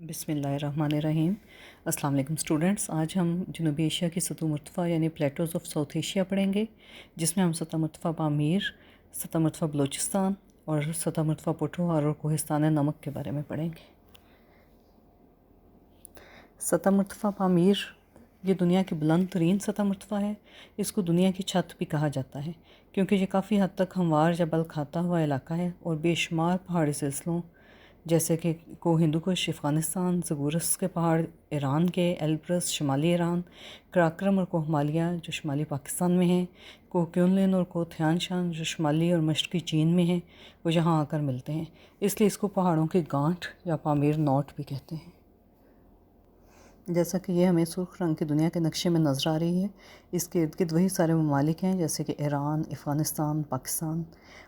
بسم اللہ الرحمن الرحیم۔ السلام علیکم اسٹوڈنٹس، آج ہم جنوبی ایشیا کی سطح مرتفع یعنی پلیٹوز آف ساؤتھ ایشیا پڑھیں گے، جس میں ہم سطح مرتفع پامیر، سطح مرتفع بلوچستان اور سطح مرتفع پوٹھوہار اور کوہستان نمک کے بارے میں پڑھیں گے۔ سطح مرتفع پامیر یہ دنیا کی بلند ترین سطح مرتفع ہے۔ اس کو دنیا کی چھت بھی کہا جاتا ہے کیونکہ یہ کافی حد تک ہموار جبل کھاتا ہوا علاقہ ہے اور بے شمار پہاڑی سلسلوں جیسے کہ کوہ ہندوکش افغانستان، زگورس کے پہاڑ ایران کے، ایلبرس شمالی ایران، کراکرم اور کوہ ہمالیہ جو شمالی پاکستان میں ہیں، کوہ کیونلن اور کوہ تھیان شان جو شمالی اور مشرقی چین میں ہیں، وہ یہاں آ کر ملتے ہیں۔ اس لیے اس کو پہاڑوں کی گانٹھ یا پامیر نوٹ بھی کہتے ہیں۔ جیسا کہ یہ ہمیں سرخ رنگ کی دنیا کے نقشے میں نظر آ رہی ہے، اس کے ارد گرد وہی سارے ممالک ہیں جیسے کہ ایران، افغانستان، پاکستان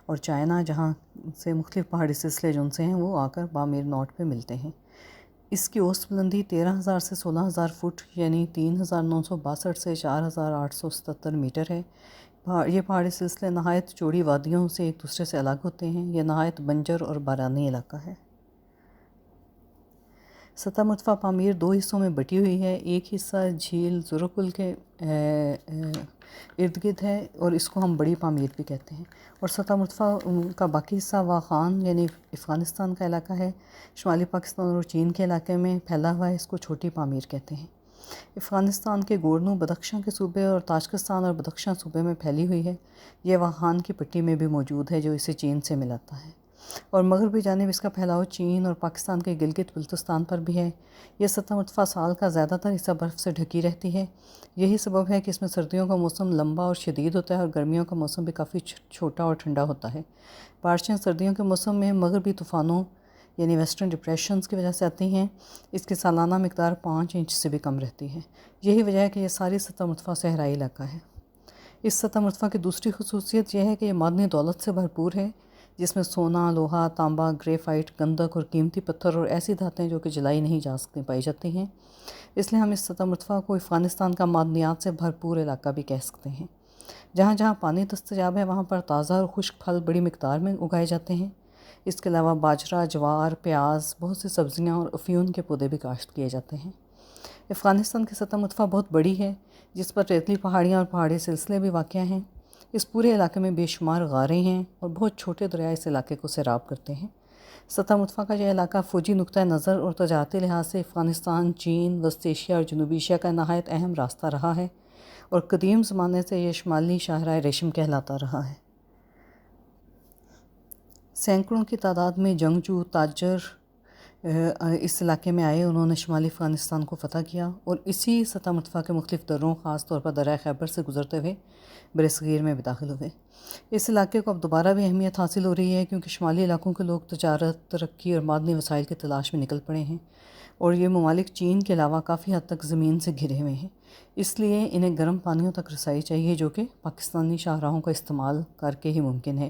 اور چائنا، جہاں سے مختلف پہاڑی سلسلے جو ان سے ہیں وہ آ کر پامیر نوٹ پہ ملتے ہیں۔ اس کی اوسط بلندی 13,000 سے 16,000 فٹ یعنی 3,962 سے 4,877 میٹر ہے۔ یہ پہاڑی سلسلے نہایت چوڑی وادیوں سے ایک دوسرے سے الگ ہوتے ہیں۔ یہ نہایت بنجر اور بارانی علاقہ ہے۔ سطح مرتفع پامیر دو حصوں میں بٹی ہوئی ہے۔ ایک حصہ جھیل زورقل کے ارد گرد ہے اور اس کو ہم بڑی پامیر بھی کہتے ہیں، اور سطح مرتفع کا باقی حصہ واخان یعنی افغانستان کا علاقہ ہے، شمالی پاکستان اور چین کے علاقے میں پھیلا ہوا ہے، اس کو چھوٹی پامیر کہتے ہیں۔ افغانستان کے گورنو بدخشاں کے صوبے اور تاجکستان اور بدخشاں صوبے میں پھیلی ہوئی ہے۔ یہ واخان کی پٹی میں بھی موجود ہے جو اسے چین سے ملاتا ہے، اور مغربی جانب اس کا پھیلاؤ چین اور پاکستان کے گلگت بلتستان پر بھی ہے۔ یہ سطح مرتفع سال کا زیادہ تر حصہ برف سے ڈھکی رہتی ہے۔ یہی سبب ہے کہ اس میں سردیوں کا موسم لمبا اور شدید ہوتا ہے اور گرمیوں کا موسم بھی کافی چھوٹا اور ٹھنڈا ہوتا ہے۔ بارشیں سردیوں کے موسم میں مغربی طوفانوں یعنی ویسٹرن ڈپریشنز کی وجہ سے آتی ہیں۔ اس کی سالانہ مقدار 5 انچ سے بھی کم رہتی ہے۔ یہی وجہ ہے کہ یہ ساری سطح مرتفع صحرائی علاقہ ہے۔ اس سطح مرتفع کی دوسری خصوصیت یہ ہے کہ یہ معدنی دولت سے بھرپور ہے، جس میں سونا، لوہا، تانبا، گریفائٹ، گندک اور قیمتی پتھر اور ایسی دھاتیں جو کہ جلائی نہیں جا سکتی پائی جاتی ہیں۔ اس لیے ہم اس سطح مرتفع کو افغانستان کا معدنیات سے بھرپور علاقہ بھی کہہ سکتے ہیں۔ جہاں جہاں پانی دستیاب ہے وہاں پر تازہ اور خشک پھل بڑی مقدار میں اگائے جاتے ہیں۔ اس کے علاوہ باجرہ، جوار، پیاز، بہت سی سبزیاں اور افیون کے پودے بھی کاشت کیے جاتے ہیں۔ افغانستان کی سطح مرتفع بہت بڑی ہے، جس پر ریتلی پہاڑیاں اور پہاڑی سلسلے بھی واقع ہیں۔ اس پورے علاقے میں بے شمار غاریں ہیں اور بہت چھوٹے دریا اس علاقے کو سیراب کرتے ہیں۔ سطح مرتفع کا یہ علاقہ فوجی نقطہ نظر اور تجارتی لحاظ سے افغانستان، چین، وسط ایشیا اور جنوبی ایشیا کا نہایت اہم راستہ رہا ہے، اور قدیم زمانے سے یہ شمالی شاہراہ ریشم کہلاتا رہا ہے۔ سینکڑوں کی تعداد میں جنگجو تاجر اس علاقے میں آئے، انہوں نے شمالی افغانستان کو فتح کیا اور اسی سطح مرتفع کے مختلف دروں، خاص طور پر درہ خیبر سے گزرتے ہوئے برصغیر میں بھی داخل ہوئے۔ اس علاقے کو اب دوبارہ بھی اہمیت حاصل ہو رہی ہے کیونکہ شمالی علاقوں کے لوگ تجارت، ترقی اور معدنی وسائل کی تلاش میں نکل پڑے ہیں، اور یہ ممالک چین کے علاوہ کافی حد تک زمین سے گھرے ہوئے ہیں۔ اس لیے انہیں گرم پانیوں تک رسائی چاہیے جو کہ پاکستانی شاہراہوں کا استعمال کر کے ہی ممکن ہے۔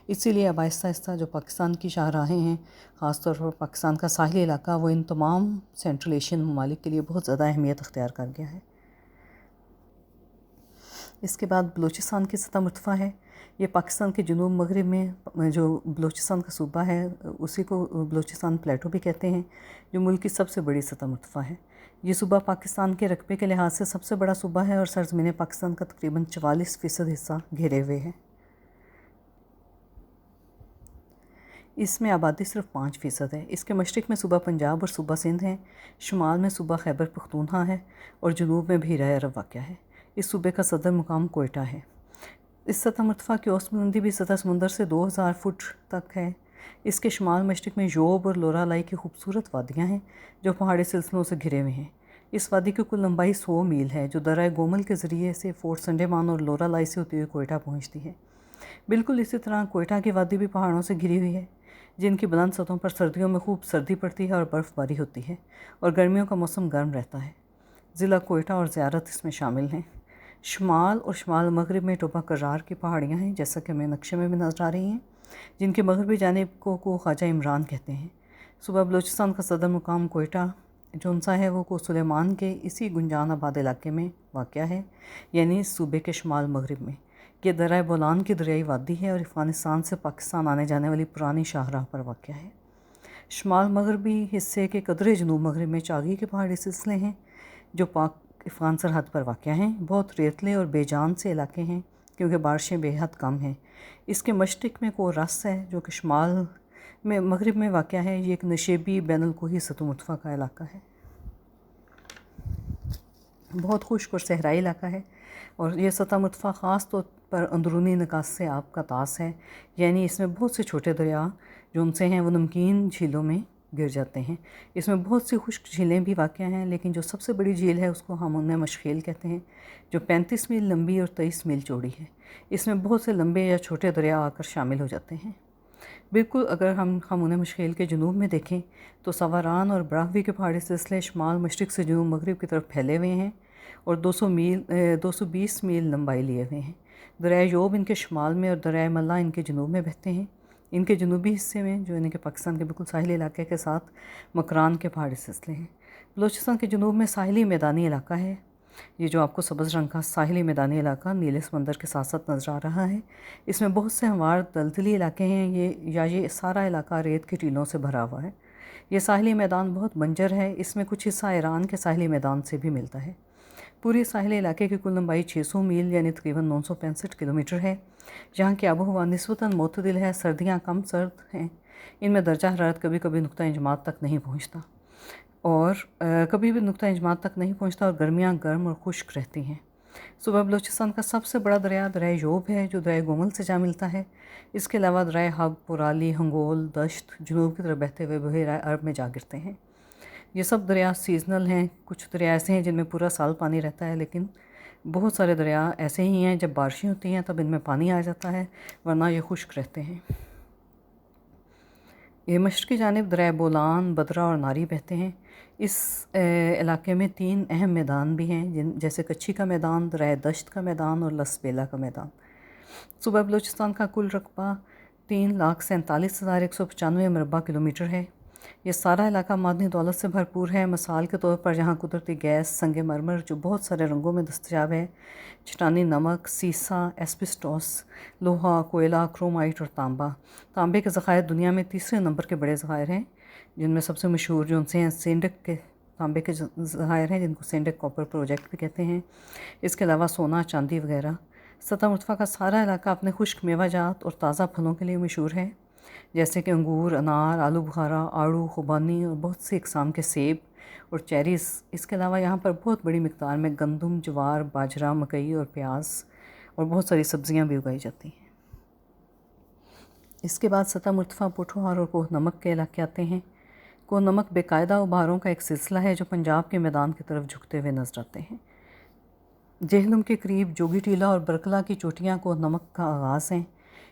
اسی لیے اب آہستہ آہستہ جو پاکستان کی شاہراہیں ہیں، خاص طور پر پاکستان کا ساحلی علاقہ، وہ ان تمام سینٹرل ایشین ممالک کے لیے بہت زیادہ اہمیت اختیار کر گیا ہے۔ اس کے بعد بلوچستان کی سطح مرتفع ہے۔ یہ پاکستان کے جنوب مغرب میں جو بلوچستان کا صوبہ ہے اسی کو بلوچستان پلیٹو بھی کہتے ہیں، جو ملک کی سب سے بڑی سطح مرتفع ہے۔ یہ صوبہ پاکستان کے رقبے کے لحاظ سے سب سے بڑا صوبہ ہے اور سرزمین پاکستان کا تقریباً 44% حصہ گھیرے ہوئے ہے۔ اس میں آبادی صرف 5% ہے۔ اس کے مشرق میں صوبہ پنجاب اور صوبہ سندھ ہیں، شمال میں صوبہ خیبر پختونخوا ہے اور جنوب میں بحیرہ عرب واقع ہے۔ اس صوبے کا صدر مقام کوئٹہ ہے۔ اس سطح مرتفع کی اوسط بلندی بھی سطح سمندر سے 2,000 فٹ تک ہے۔ اس کے شمال مشرق میں یوب اور لورالائی کی خوبصورت وادیاں ہیں جو پہاڑی سلسلوں سے گھرے ہوئے ہیں۔ اس وادی کی کل لمبائی 100 میل ہے جو درہ گومل کے ذریعے سے فورٹ سنڈیمان اور لورالائی سے ہوتی ہوئی کوئٹہ پہنچتی ہے۔ بالکل اسی طرح کوئٹہ کی وادی بھی پہاڑوں سے گھری ہوئی ہے، جن کی بلند سطحوں پر سردیوں میں خوب سردی پڑتی ہے اور برف باری ہوتی ہے، اور گرمیوں کا موسم گرم رہتا ہے۔ ضلع کوئٹہ اور زیارت اس میں شامل ہیں۔ شمال اور شمال مغرب میں ٹوبہ کرار کی پہاڑیاں ہیں، جیسا کہ ہمیں نقشے میں بھی نظر آ رہی ہیں، جن کی مغربی جانب کو خواجہ عمران کہتے ہیں۔ صوبہ بلوچستان کا صدر مقام کوئٹہ جونسا ہے، وہ کو سلیمان کے اسی گنجان آباد علاقے میں واقع ہے، یعنی صوبے کے شمال مغرب میں۔ یہ درہ بولان کی دریائی وادی ہے اور افغانستان سے پاکستان آنے جانے والی پرانی شاہراہ پر واقع ہے۔ شمال مغربی حصے کے قدرے جنوب مغرب میں چاگی کے پہاڑی سلسلے ہیں جو پاک افغان سرحد پر واقع ہیں۔ بہت ریتلے اور بے جان سے علاقے ہیں کیونکہ بارشیں بے حد کم ہیں۔ اس کے مشرق میں کو رس ہے جو کہ شمال میں مغرب میں واقع ہے۔ یہ ایک نشیبی بین الکوہی سطح مرتفع کا علاقہ ہے، بہت خشک اور صحرائی علاقہ ہے، اور یہ سطح مرتفع خاص طور پر اندرونی نکاس سے آب کا طاس ہے، یعنی اس میں بہت سے چھوٹے دریا جو ان سے ہیں وہ نمکین جھیلوں میں گر جاتے ہیں۔ اس میں بہت سی خشک جھیلیں بھی واقع ہیں، لیکن جو سب سے بڑی جھیل ہے اس کو ہم انہیں مشخیل کہتے ہیں، جو 35 میل لمبی اور 23 میل چوڑی ہے۔ اس میں بہت سے لمبے یا چھوٹے دریا آ کر شامل ہو جاتے ہیں۔ بالکل اگر ہم انہیں مشخیل کے جنوب میں دیکھیں تو سواران اور براہوی کے پہاڑی سلسلے شمال مشرق سے جنوب مغرب کی طرف پھیلے ہوئے ہیں اور 220 میل لمبائی لیے ہوئے ہیں۔ دریائے یوب ان کے شمال میں اور دریائے ملا ان کے جنوب میں بہتے ہیں۔ ان کے جنوبی حصے میں جو کہ پاکستان کے بالکل ساحلی علاقے کے ساتھ مکران کے پہاڑی سلسلے ہیں۔ بلوچستان کے جنوب میں ساحلی میدانی علاقہ ہے، یہ جو آپ کو سبز رنگ کا ساحلی میدانی علاقہ نیلے سمندر کے ساتھ ساتھ نظر آ رہا ہے، اس میں بہت سے ہموار دلدلی علاقے ہیں۔ یہ سارا علاقہ ریت کی ٹیلوں سے بھرا ہوا ہے۔ یہ ساحلی میدان بہت بنجر ہے، اس میں کچھ حصہ ایران کے ساحلی میدان سے بھی ملتا ہے۔ پوری ساحلی علاقے کی کل لمبائی 600 میل یعنی تقریباً 965 کلومیٹر ہے۔ یہاں کی آب و ہوا نسبتاً معتدل ہے، سردیاں کم سرد ہیں، ان میں درجہ حرارت کبھی کبھی نقطہ انجماد تک نہیں پہنچتا اور گرمیاں گرم اور خشک رہتی ہیں۔ صوبہ بلوچستان کا سب سے بڑا دریا دریائے یوب ہے جو دریائے گومل سے جا ملتا ہے۔ اس کے علاوہ دریائے حب، پرالی، ہنگول، دشت جنوب کی طرف بہتے ہوئے بحیرہ عرب میں جا گرتے ہیں۔ یہ سب دریا سیزنل ہیں، کچھ دریا ایسے ہیں جن میں پورا سال پانی رہتا ہے، لیکن بہت سارے دریا ایسے ہی ہیں جب بارشیں ہوتی ہیں تب ان میں پانی آ جاتا ہے، ورنہ یہ خشک رہتے ہیں۔ یہ مشرقی جانب دریائے بولان، بدرہ اور ناری بہتے ہیں۔ اس علاقے میں 3 اہم میدان بھی ہیں جیسے کچھی کا میدان، دریائے دشت کا میدان اور لس بیلا کا میدان۔ صوبہ بلوچستان کا کل رقبہ 3,47,195 مربع کلومیٹر ہے۔ یہ سارا علاقہ معدنی دولت سے بھرپور ہے۔ مثال کے طور پر یہاں قدرتی گیس، سنگ مرمر جو بہت سارے رنگوں میں دستیاب ہے، چٹانی نمک، سیسا، ایسبسٹوس، لوہا، کوئلہ، کرومائٹ اور تانبے کے ذخائر دنیا میں تیسرے نمبر کے بڑے ذخائر ہیں، جن میں سب سے مشہور جو ان سے ہیں سینڈک کے تانبے کے ذخائر ہیں جن کو سینڈک کاپر پروجیکٹ بھی کہتے ہیں۔ اس کے علاوہ سونا، چاندی وغیرہ۔ سطح مرتفع کا سارا علاقہ اپنے خشک میوہ جات اور تازہ پھلوں کے لیے مشہور ہے، جیسے کہ انگور، انار، آلو بخارا، آڑو، خوبانی اور بہت سی اقسام کے سیب اور چیریز۔ اس کے علاوہ یہاں پر بہت بڑی مقدار میں گندم، جوار، باجرہ، مکئی اور پیاز اور بہت ساری سبزیاں بھی اگائی جاتی ہیں۔ اس کے بعد سطح مرتفع پوٹھوہار اور کوہ نمک کے علاقے آتے ہیں۔ کوہ نمک بے قاعدہ ابھاروں کا ایک سلسلہ ہے جو پنجاب کے میدان کی طرف جھکتے ہوئے نظر آتے ہیں۔ جہلم کے قریب جوگی ٹیلہ اور برکلا کی چوٹیاں کوہ نمک کا آغاز ہیں۔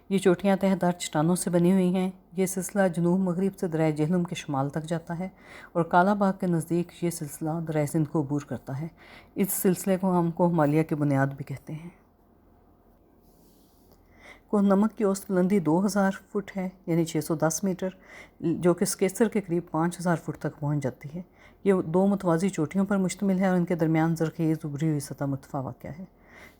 یہ چوٹیاں تہ دار چٹانوں سے بنی ہوئی ہیں۔ یہ سلسلہ جنوب مغرب سے دریائے جہلم کے شمال تک جاتا ہے اور کالا باغ کے نزدیک یہ سلسلہ دریائے سندھ کو عبور کرتا ہے۔ اس سلسلے کو ہم کوہ مالیہ کی بنیاد بھی کہتے ہیں۔ کوہ نمک کی اوسط بلندی 2000 فٹ ہے یعنی 610 میٹر، جو کہ سکیسر کے قریب 5000 فٹ تک پہنچ جاتی ہے۔ یہ 2 متوازی چوٹیوں پر مشتمل ہے اور ان کے درمیان زرخیز ابھری ہوئی سطح مرتفع واقع ہے۔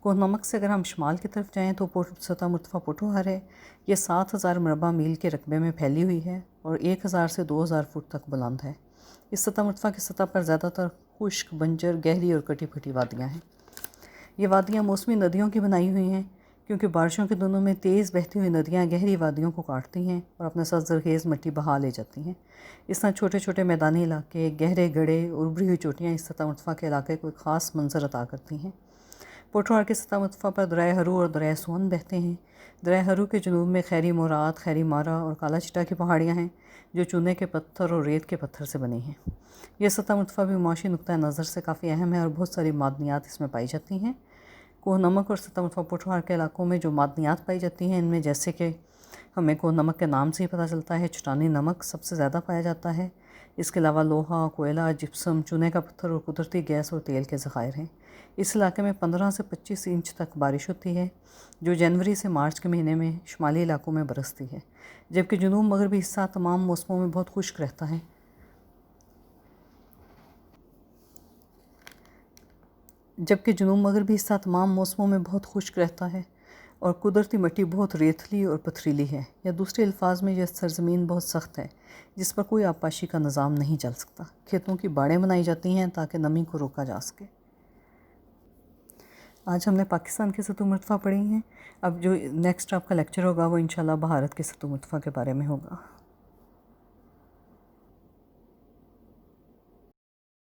کوہ نمک سے اگر ہم شمال کی طرف جائیں تو سطح مرتفع پوٹھوہار ہے۔ یہ 7000 مربع میل کے رقبے میں پھیلی ہوئی ہے اور 1000 سے 2000 فٹ تک بلند ہے۔ اس سطح مرتفع کی سطح پر زیادہ تر خشک، بنجر، گہری اور کٹی پھٹی وادیاں ہیں۔ یہ وادیاں موسمی ندیوں کی بنائی ہوئی ہیں کیونکہ بارشوں کے دنوں میں تیز بہتی ہوئی ندیاں گہری وادیوں کو کاٹتی ہیں اور اپنے ساتھ زرخیز مٹی بہا لے جاتی ہیں۔ اس طرح چھوٹے چھوٹے میدانی علاقے، گہرے گڑھے اور ابھری ہوئی چوٹیاں اس سطح مرتفع کے علاقے کو ایک خاص منظر عطا کرتی ہیں۔ پوٹھوہار کے سطح مرتفع پر دریائے ہرو اور دریائے سون بہتے ہیں۔ دریائے ہرو کے جنوب میں خیری موراد، خیری مارا اور کالا چٹا کی پہاڑیاں ہیں جو چونے کے پتھر اور ریت کے پتھر سے بنی ہیں۔ یہ سطح مرتفع بھی معاشی نقطہ نظر سے کافی اہم ہے اور بہت ساری معدنیات اس میں پائی جاتی ہیں۔ کوہ نمک اور سطح مرتفع پوٹھوہار کے علاقوں میں جو معدنیات پائی جاتی ہیں ان میں جیسے کہ ہمیں کوہ نمک کے نام سے ہی پتہ چلتا ہے، چٹانی نمک سب سے زیادہ پایا جاتا ہے۔ اس کے علاوہ لوہا، کوئلہ، جپسم، چونے کا پتھر اور قدرتی گیس اور تیل کے ذخائر ہیں۔ اس علاقے میں 15 سے 25 انچ تک بارش ہوتی ہے جو جنوری سے مارچ کے مہینے میں شمالی علاقوں میں برستی ہے، جبکہ جنوب مغربی حصہ تمام موسموں میں بہت خشک رہتا ہے۔ اور قدرتی مٹی بہت ریتلی اور پتھریلی ہے، یا دوسرے الفاظ میں یہ سرزمین بہت سخت ہے جس پر کوئی آبپاشی کا نظام نہیں چل سکتا۔ کھیتوں کی باڑیں بنائی جاتی ہیں تاکہ نمی کو روکا جا سکے۔ آج ہم نے پاکستان کے سطح مرتفع پڑھی ہیں۔ اب جو نیکسٹ آپ کا لیکچر ہوگا وہ انشاءاللہ بھارت کے سطح مرتفع کے بارے میں ہوگا۔